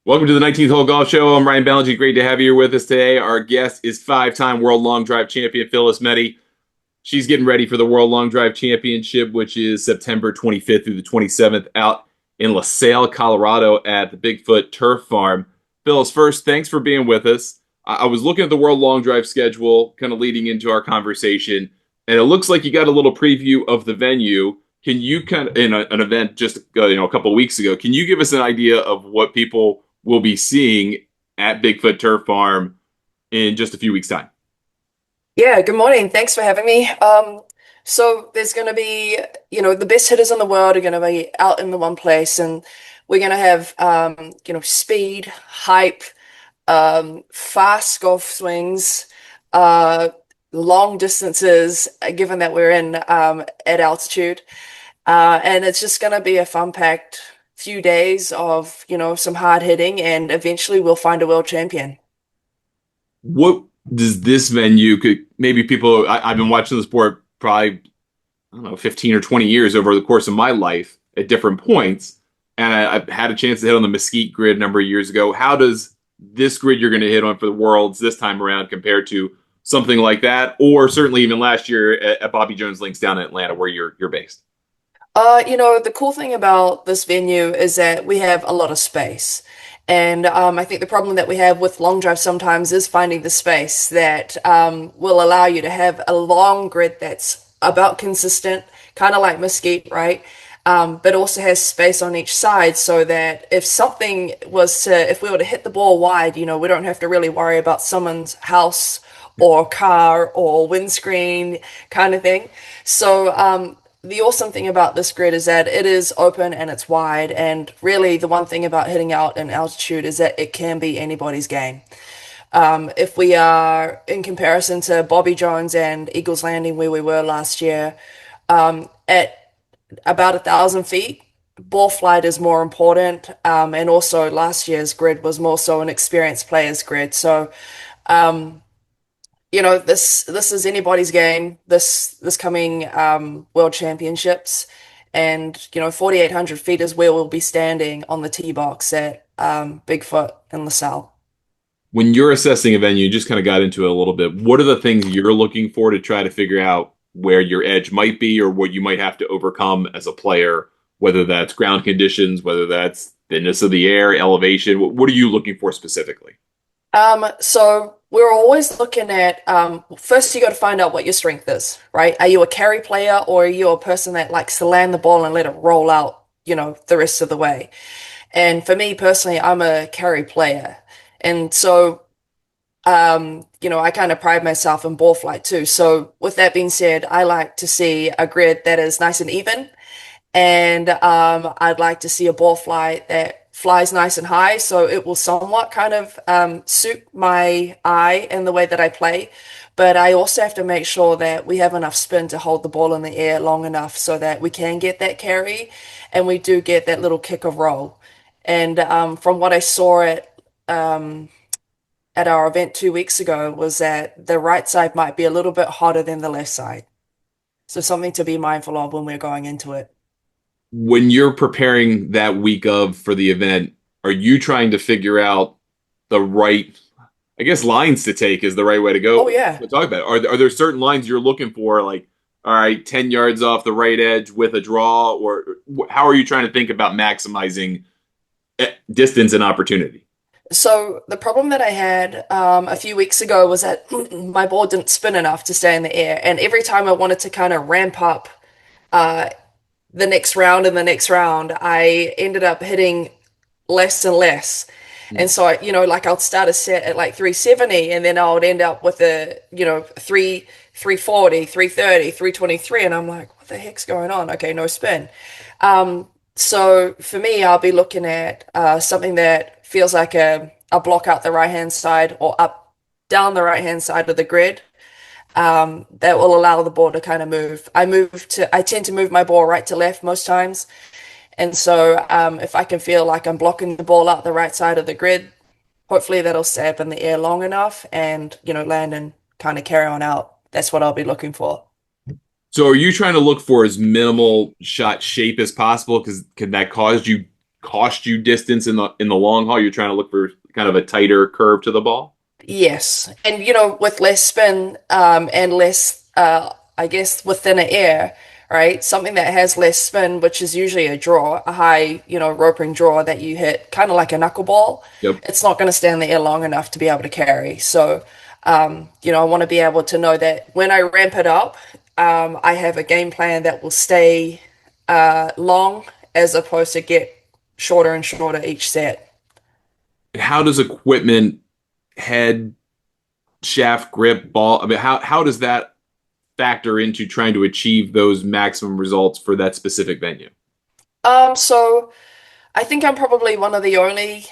Welcome to the 19th Hole Golf Show. I'm Ryan Ballengee. Great to have you here with us today. Our guest is five-time World Long Drive champion Phillis Meti. She's getting ready for the World Long Drive Championship, which is September 25th through the 27th out in LaSalle, Colorado at the Bigfoot Turf Farm. Phillis, first, thanks for being with us. I was looking at the World Long Drive schedule kind of leading into our conversation, and it looks like you got a little preview of the venue. Can you kind of, in an event just a couple of weeks ago, can you give us an idea of what people will be seeing at Bigfoot Turf Farm in just a few weeks' time? Yeah, good morning. Thanks for having me. So there's going to be, the best hitters in the world are going to be out in the one place, and we're going to have, speed, hype, fast golf swings, uh, long distances, given that we're in at altitude. And it's just going to be a fun-packed few days of, some hard hitting, and eventually we'll find a world champion. What does this venue could maybe people I've been watching the sport probably I don't know 15 or 20 years over the course of my life at different points, and I've had a chance to hit on the Mesquite grid a number of years ago. How does this grid you're going to hit on for the Worlds this time around compared to something like that, or certainly even last year at Bobby Jones Links down in Atlanta where you're based? The cool thing about this venue is that we have a lot of space. And I think the problem that we have with long drive sometimes is finding the space that will allow you to have a long grid that's about consistent, kind of like Mesquite, right? But also has space on each side so that if we were to hit the ball wide, we don't have to really worry about someone's house or car or windscreen kind of thing. So the awesome thing about this grid is that it is open and it's wide. And really, the one thing about hitting out in altitude is that it can be anybody's game. If we are in comparison to Bobby Jones and Eagles Landing, where we were last year, at about 1,000 feet, ball flight is more important. And also, last year's grid was more so an experienced player's grid. So, um, this is anybody's game. This coming World Championships, and 4,800 feet is where we'll be standing on the tee box at Bigfoot in LaSalle. When you're assessing a venue, you just kind of got into it a little bit. What are the things you're looking for to try to figure out where your edge might be or what you might have to overcome as a player, whether that's ground conditions, whether that's thinness of the air, elevation? What are you looking for specifically? So we're always looking at first you got to find out what your strength is, right? Are you a carry player or are you a person that likes to land the ball and let it roll out, the rest of the way? And for me personally, I'm a carry player. And so I kind of pride myself in ball flight too. So with that being said, I like to see a grid that is nice and even. And I'd like to see a ball flight that flies nice and high, so it will somewhat kind of suit my eye and the way that I play. But I also have to make sure that we have enough spin to hold the ball in the air long enough so that we can get that carry and we do get that little kick of roll. And from what I saw um, at our event 2 weeks ago was that the right side might be a little bit hotter than the left side. So something to be mindful of when we're going into it. When you're preparing that week of for the event, are you trying to figure out the right, I guess lines to take is the right way to Oh go yeah. to talk about it. Are there certain lines you're looking for, like, all right, 10 yards off the right edge with a draw, or how are you trying to think about maximizing distance and opportunity? So the problem that I had a few weeks ago was that my ball didn't spin enough to stay in the air, and every time I wanted to kind of ramp up uh, the next round and the next round, I ended up hitting less and less. And so like I'll start a set at like 370, and then I would end up with a 340, 330, 323, and I'm like, what the heck's going on? Okay, no spin. So for me, I'll be looking at something that feels like a block out the right hand side or up down the right hand side of the grid that will allow the ball to kind of move. I tend to move my ball right to left most times. And so if I can feel like I'm blocking the ball out the right side of the grid, hopefully that'll stay up in the air long enough and, land and kind of carry on out. That's what I'll be looking for. So are you trying to look for as minimal shot shape as possible? Because can that cost you distance in the long haul? You're trying to look for kind of a tighter curve to the ball. Yes, and with less spin and less, I guess, with thinner air, right? Something that has less spin, which is usually a draw, a high, roping draw that you hit, kind of like a knuckleball. Yep. It's not going to stay in the air long enough to be able to carry. So, I want to be able to know that when I ramp it up, I have a game plan that will stay long as opposed to get shorter and shorter each set. And how does equipment, head, shaft, grip, ball? I mean, how does that factor into trying to achieve those maximum results for that specific venue? So I think I'm probably one of the only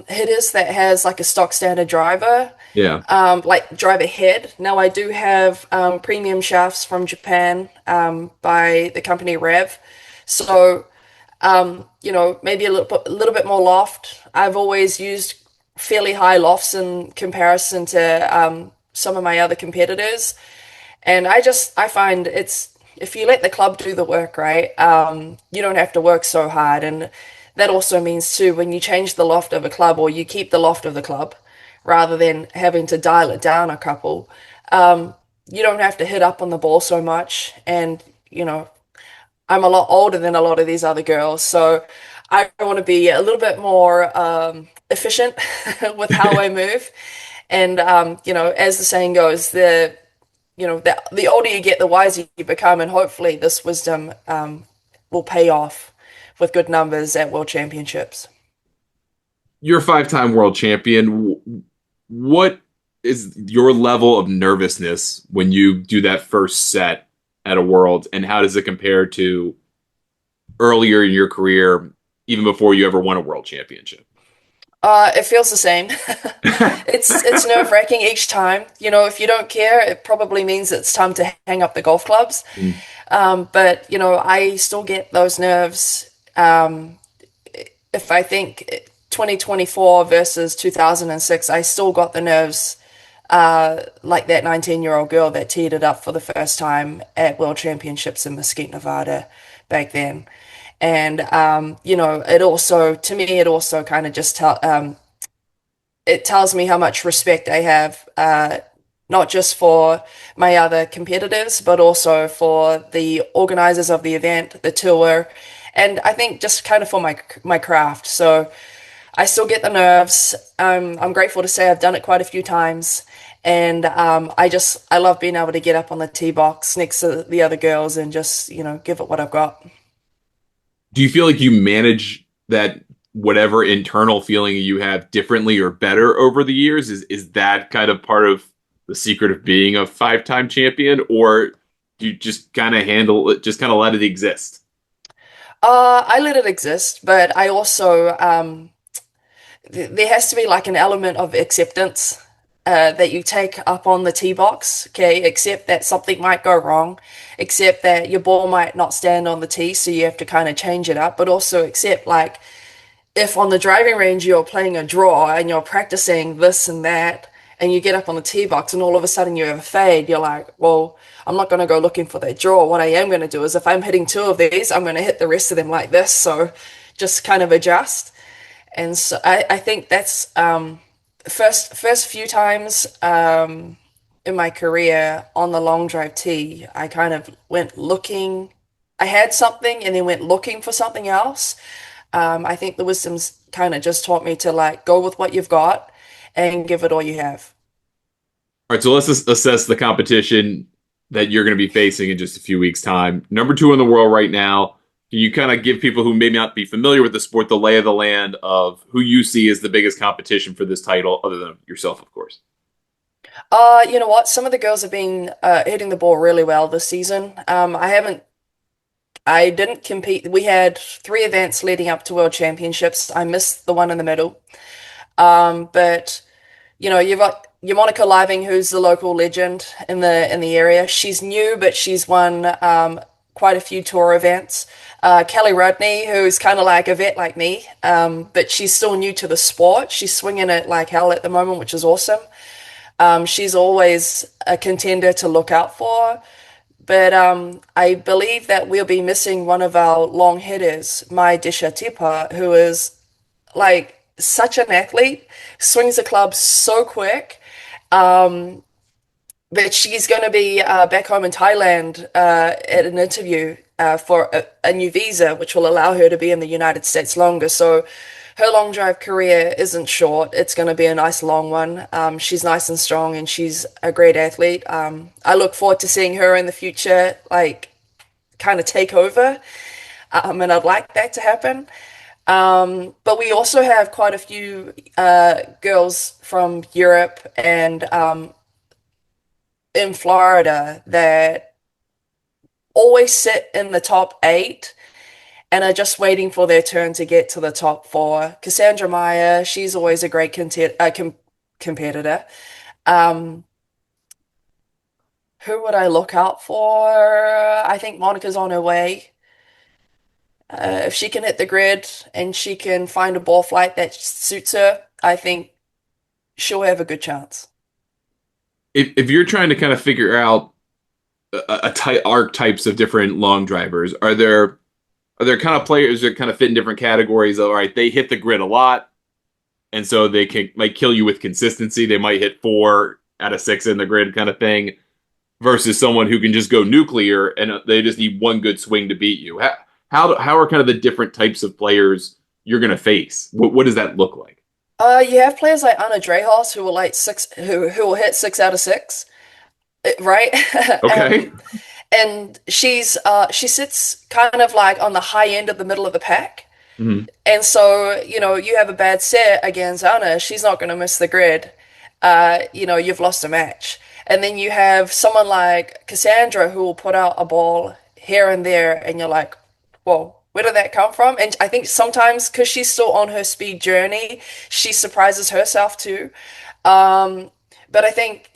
hitters that has like a stock standard driver, Yeah. like driver head. Now I do have premium shafts from Japan by the company Rev, so maybe a little bit more loft. I've always used fairly high lofts in comparison to some of my other competitors. And I find it's if you let the club do the work, right, you don't have to work so hard. And that also means too, when you change the loft of a club or you keep the loft of the club rather than having to dial it down a couple, you don't have to hit up on the ball so much. And, I'm a lot older than a lot of these other girls, so I want to be a little bit more efficient with how I move. And as the saying goes, the older you get, the wiser you become, and hopefully this wisdom will pay off with good numbers at World Championships. You're a five-time world champion. What is your level of nervousness when you do that first set at a world, and how does it compare to earlier in your career, even before you ever won a world championship? It feels the same. It's nerve-wracking each time. If you don't care, it probably means it's time to hang up the golf clubs. Mm. But I still get those nerves. If I think 2024 versus 2006, I still got the nerves like that 19-year-old girl that teed it up for the first time at World Championships in Mesquite, Nevada back then. And it also, to me, it also kind of just it tells me how much respect I have, not just for my other competitors, but also for the organizers of the event, the tour, and I think just kind of for my craft. So I still get the nerves. I'm grateful to say I've done it quite a few times, and I love being able to get up on the tee box next to the other girls and just give it what I've got. Do you feel like you manage that whatever internal feeling you have differently or better over the years? Is that kind of part of the secret of being a five-time champion, or do you just kind of handle it, just kind of let it exist? I let it exist, but I also there has to be like an element of acceptance that you take up on the tee box. Okay, accept that something might go wrong, accept that your ball might not stand on the tee, so you have to kind of change it up, but also accept like if on the driving range you're playing a draw and you're practicing this and that, and you get up on the tee box and all of a sudden you have a fade, you're like, well, I'm not going to go looking for that draw. What I am going to do is if I'm hitting two of these, I'm going to hit the rest of them like this. So just kind of adjust. And so I think that's first few times in my career on the long drive tee, I kind of went looking. I had something and then went looking for something else. I think the wisdom's kind of just taught me to like go with what you've got and give it all you have. All right, so let's just assess the competition that you're going to be facing in just a few weeks' time. Number two in the world right now. Can you kind of give people who may not be familiar with the sport the lay of the land of who you see as the biggest competition for this title, other than yourself, of course? You know what? Some of the girls have been hitting the ball really well this season. I didn't compete. We had three events leading up to World Championships. I missed the one in the middle. But you've got your Monica Living, who's the local legend in the area. She's new, but she's won quite a few tour events. Kelly Rodney, who's kind of like a vet like me, but she's still new to the sport. She's swinging it like hell at the moment, which is awesome. She's always a contender to look out for. But I believe that we'll be missing one of our long hitters, Mai Disha, who is like such an athlete, swings the club so quick. Um, but she's going to be back home in Thailand at an interview for a new visa, which will allow her to be in the United States longer. So her long drive career isn't short. It's going to be a nice long one. She's nice and strong, and she's a great athlete. I look forward to seeing her in the future, like kind of take over. And I'd like that to happen. But we also have quite a few girls from Europe and in Florida that always sit in the top eight and are just waiting for their turn to get to the top four. Cassandra Meyer, she's always a great competitor. Um, who would I look out for? I think Monica's on her way. If she can hit the grid and she can find a ball flight that suits her, I think she'll have a good chance. If you're trying to kind of figure out a type archetypes of different long drivers, are there kind of players that kind of fit in different categories? All right, they hit the grid a lot, and so they can might kill you with consistency. They might hit 4 out of 6 in the grid kind of thing, versus someone who can just go nuclear and they just need one good swing to beat you. How are kind of the different types of players you're going to face? What does that look like? You have players like Anna Drehos who will like who will hit 6 out of 6, right? Okay. And she sits kind of like on the high end of the middle of the pack. Mhm. And so, you have a bad set against Anna, she's not going to miss the grid. You've lost a match. And then you have someone like Cassandra who will put out a ball here and there, and you're like, whoa, where did that come from? And I think sometimes because she's still on her speed journey, she surprises herself too. Um, but I think,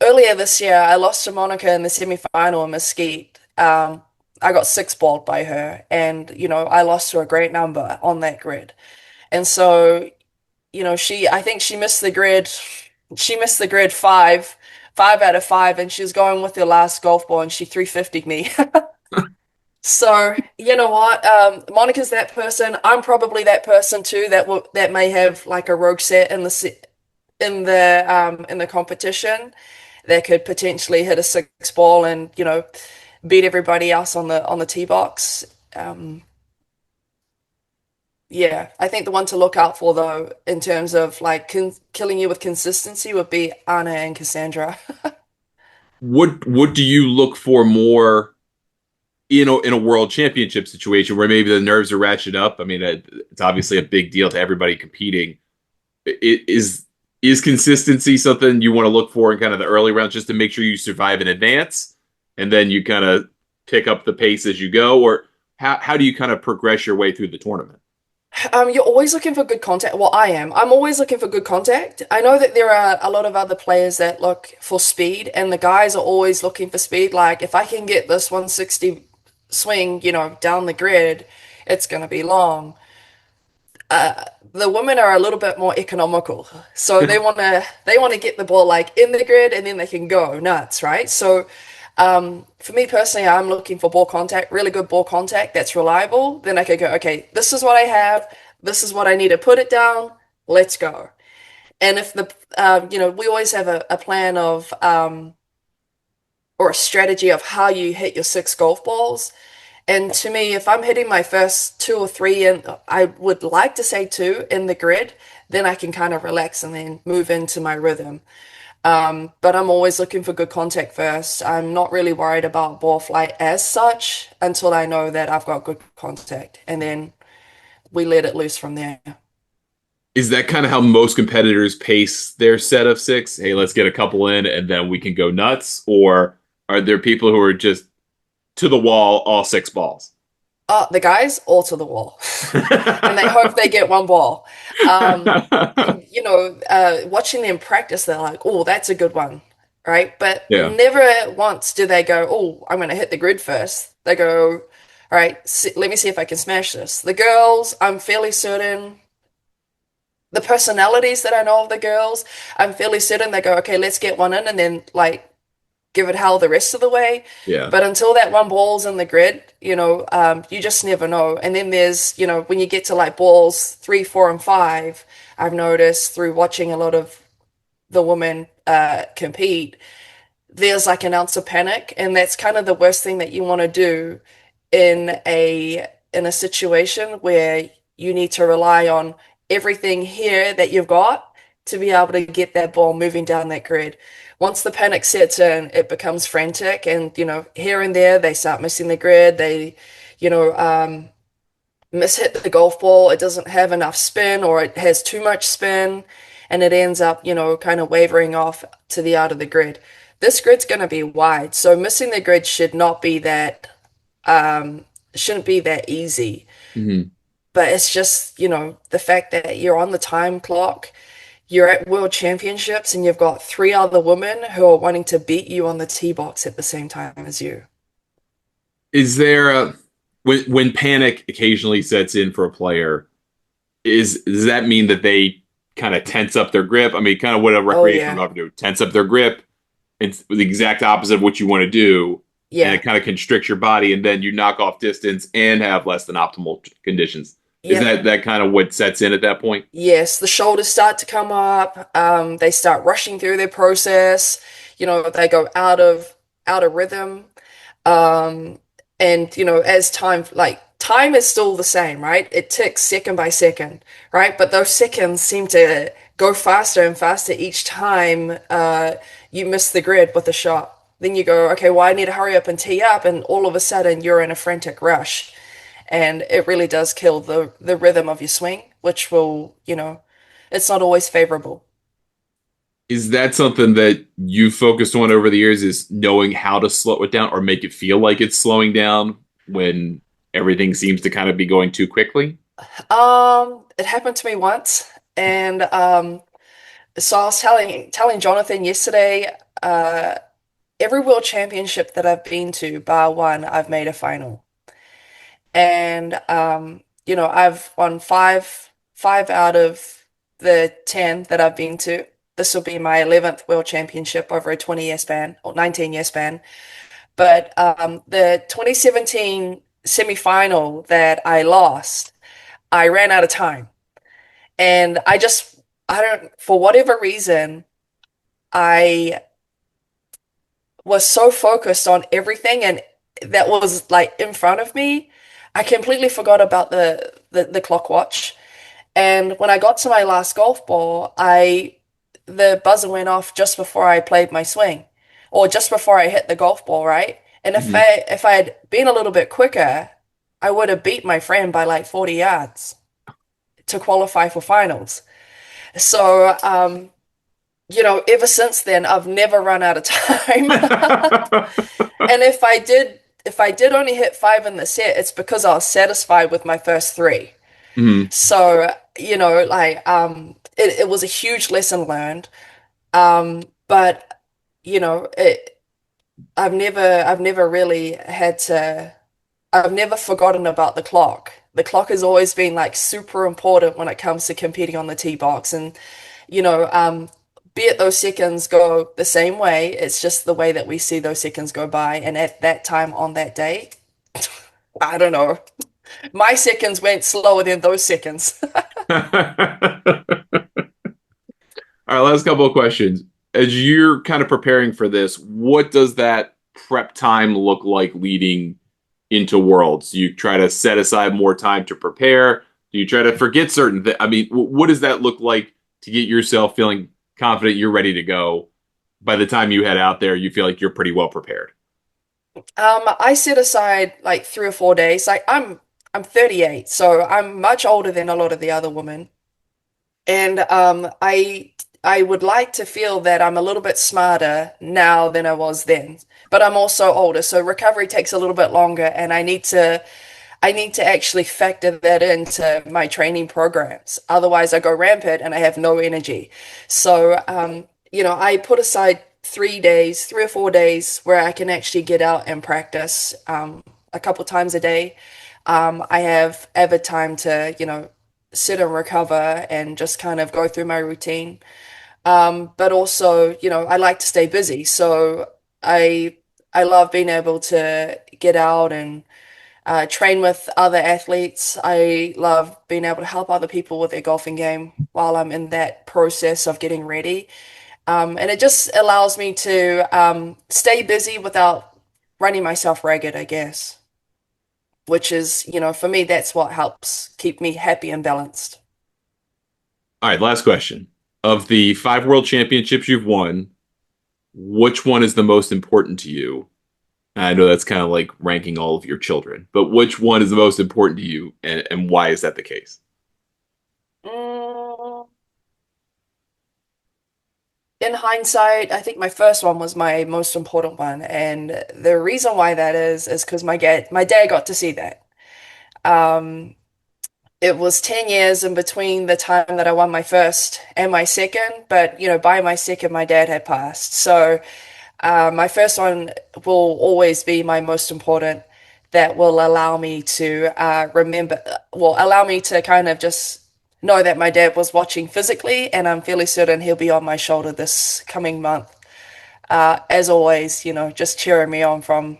earlier this year, I lost to Monica in the semi-final in Mesquite. I got six balled by her, and I lost to a great number on that grid. And so, I think she missed the grid. She missed the grid five out of five, and she was going with her last golf ball, and she 350'd me. So, you know what? Monica's that person. I'm probably that person too that may have like a rogue set in the competition that could potentially hit a six ball and beat everybody else on the tee box. Um, yeah, I think the one to look out for though, in terms of like killing you with consistency, would be Anna and Cassandra. What do you look for more in a world championship situation where maybe the nerves are ratcheted up? I mean, it's obviously a big deal to everybody competing. Is consistency something you want to look for in kind of the early rounds just to make sure you survive in advance, and then you kind of pick up the pace as you go, or how do you kind of progress your way through the tournament? You're always looking for good contact. Well, I am. I'm always looking for good contact. I know that there are a lot of other players that look for speed, and the guys are always looking for speed. Like, if I can get this 160 swing, down the grid, it's going to be long. The women are a little bit more economical, so they want to get the ball like in the grid, and then they can go nuts, right? So, for me personally, I'm looking for ball contact, really good ball contact that's reliable. Then I could go, okay, this is what I have, this is what I need to put it down. Let's go. And if we always have a plan of or a strategy of how you hit your six golf balls. And to me, if I'm hitting my first two or three, and I would like to say two in the grid, then I can kind of relax and then move into my rhythm. But I'm always looking for good contact first. I'm not really worried about ball flight as such until I know that I've got good contact, and then we let it loose from there. Is that kind of how most competitors pace their set of six? Hey, let's get a couple in and then we can go nuts? Or are there people who are just to the wall, all 6 balls? The guys all to the wall, and they hope they get one ball. Watching them practice, they're like, "Oh, that's a good one," right? But Yeah. never once do they go, "Oh, I'm going to hit the grid first." They go, "All right, let me see if I can smash this." The girls, I'm fairly certain. The personalities that I know of the girls, I'm fairly certain they go, "Okay, let's get one in," and then like give it hell the rest of the way. Yeah. But until that one ball's in the grid, you just never know. And then there's, when you get to like balls three, four, and five, I've noticed through watching a lot of the women compete, there's like an ounce of panic, and that's kind of the worst thing that you want to do in a situation where you need to rely on everything here that you've got to be able to get that ball moving down that grid. Once the panic sets in, it becomes frantic, and here and there they start missing the grid. They, you know, um, mishit the golf ball. It doesn't have enough spin, or it has too much spin, and it ends up, kind of wavering off to the out of the grid. This grid's going to be wide, so missing the grid shouldn't be that easy. Hmm. But it's just, the fact that you're on the time clock, you're at World Championships, and you've got three other women who are wanting to beat you on the tee box at the same time as you. Is there a when panic occasionally sets in for a player, does that mean that they kind of tense up their grip? I mean, kind of what a Oh recreational yeah. golfer do, tense up their grip. It's the exact opposite of what you want to do, and Yeah. it kind of constricts your body, and then you knock off distance and have less than optimal conditions. Is Yep. that kind of what sets in at that point? Yes, the shoulders start to come up. They start rushing through their process. They go out of rhythm. Um, and as time is still the same, right? It ticks second by second, right? But those seconds seem to go faster and faster each time you miss the grid with a shot. Then you go, okay, well, I need to hurry up and tee up, and all of a sudden you're in a frantic rush, and it really does kill the rhythm of your swing, which will, it's not always favorable. Is that something that you focused on over the years? Is knowing how to slow it down or make it feel like it's slowing down when everything seems to kind of be going too quickly? It happened to me once, and so I was telling Jonathan yesterday, every world championship that I've been to, bar one, I've made a final. And I've won five out of the 10 that I've been to. This will be my 11th world championship over a 20-year span or 19-year span. But the 2017 semi-final that I lost, I ran out of time. And I don't, for whatever reason, I was so focused on everything and that was like in front of me. I completely forgot about the clock watch. And when I got to my last golf ball, the buzzer went off just before I played my swing, or just before I hit the golf ball, right? And Hmm. if I had been a little bit quicker, I would have beat my friend by like 40 yards to qualify for finals. So, ever since then, I've never run out of time. And if I did only hit five in the set, it's because I was satisfied with my first three. Hmm. So, it was a huge lesson learned. But you know, it I've never really I've never forgotten about the clock. The clock has always been like super important when it comes to competing on the tee box. And, you know, um, be it those seconds go the same way, it's just the way that we see those seconds go by. And at that time on that day, I don't know. My seconds went slower than those seconds. All right, last couple of questions. As you're kind of preparing for this, what does that prep time look like leading into Worlds? Do you try to set aside more time to prepare? Do you try to forget certain things? I mean, what does that look like to get yourself feeling confident you're ready to go? By the time you head out there, you feel like you're pretty well prepared. I set aside like 3 or 4 days. Like I'm 38, so I'm much older than a lot of the other women. And I would like to feel that I'm a little bit smarter now than I was then. But I'm also older, so recovery takes a little bit longer, and I need to actually factor that into my training programs. Otherwise, I go rampant and I have no energy. So, I put aside 3 days, 3 or 4 days where I can actually get out and practice a couple times a day. I have avid time to, sit and recover and just kind of go through my routine. But also, I like to stay busy. So I I love being able to get out and train with other athletes. I love being able to help other people with their golfing game while I'm in that process of getting ready. And it just allows me to stay busy without running myself ragged, I guess, which is, for me, that's what helps keep me happy and balanced. All right, last question. Of the five world championships you've won, which one is the most important to you? I know that's kind of like ranking all of your children, but which one is the most important to you, and why is that the case? Mm, In hindsight, I think my first one was my most important one, and the reason why that is because my dad got to see that. Um, it was 10 years in between the time that I won my first and my second, but by my second, my dad had passed. So my first one will always be my most important. That will allow me to allow me to kind of just know that my dad was watching physically, and I'm fairly certain he'll be on my shoulder this coming month. As always, just cheering me on from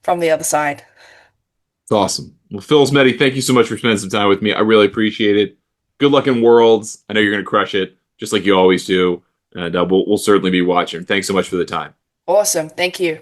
the other side. It's awesome. Well, Phillis Meti, thank you so much for spending some time with me. I really appreciate it. Good luck in Worlds. I know you're going to crush it, just like you always do, and we'll certainly be watching. Thanks so much for the time. Awesome. Thank you.